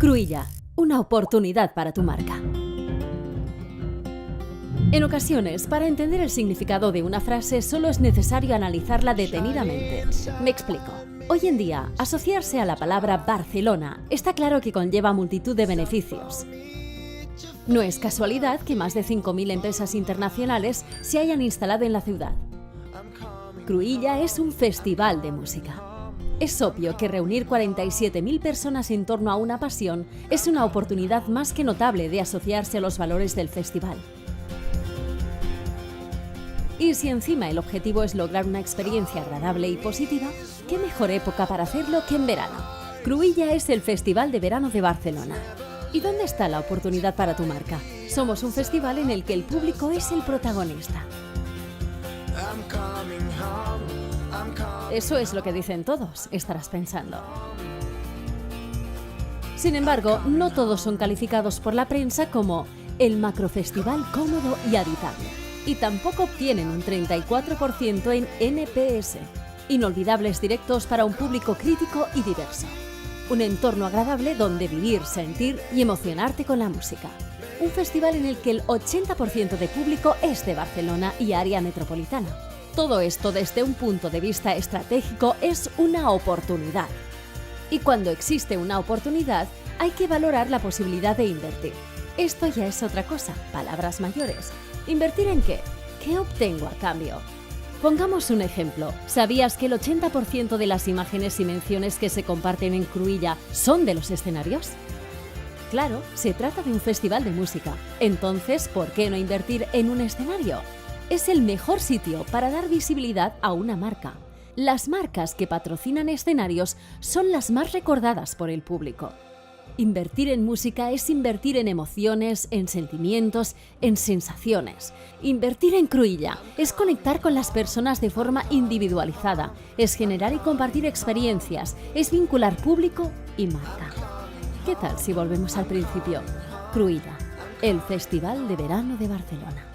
Cruïlla, una oportunidad para tu marca. En ocasiones, para entender el significado de una frase, solo es necesario analizarla detenidamente. Me explico. Hoy en día, asociarse a la palabra Barcelona está claro que conlleva multitud de beneficios. No es casualidad que más de 5.000 empresas internacionales se hayan instalado en la ciudad. Cruïlla es un festival de música. Es obvio que reunir 47.000 personas en torno a una pasión es una oportunidad más que notable de asociarse a los valores del festival. Y si encima el objetivo es lograr una experiencia agradable y positiva, ¿qué mejor época para hacerlo que en verano? Cruïlla es el Festival de Verano de Barcelona. ¿Y dónde está la oportunidad para tu marca? Somos un festival en el que el público es el protagonista. Eso es lo que dicen todos, estarás pensando. Sin embargo, no todos son calificados por la prensa como el macrofestival cómodo y habitable. Y tampoco obtienen un 34% en NPS. Inolvidables directos para un público crítico y diverso. Un entorno agradable donde vivir, sentir y emocionarte con la música. Un festival en el que el 80% de público es de Barcelona y área metropolitana. Todo esto desde un punto de vista estratégico es una oportunidad. Y cuando existe una oportunidad, hay que valorar la posibilidad de invertir. Esto ya es otra cosa, palabras mayores. ¿Invertir en qué? ¿Qué obtengo a cambio? Pongamos un ejemplo. ¿Sabías que el 80% de las imágenes y menciones que se comparten en Cruïlla son de los escenarios? Claro, se trata de un festival de música. Entonces, ¿por qué no invertir en un escenario? Es el mejor sitio para dar visibilidad a una marca. Las marcas que patrocinan escenarios son las más recordadas por el público. Invertir en música es invertir en emociones, en sentimientos, en sensaciones. Invertir en Cruïlla es conectar con las personas de forma individualizada, es generar y compartir experiencias, es vincular público y marca. ¿Qué tal si volvemos al principio? Cruïlla, el Festival de Verano de Barcelona.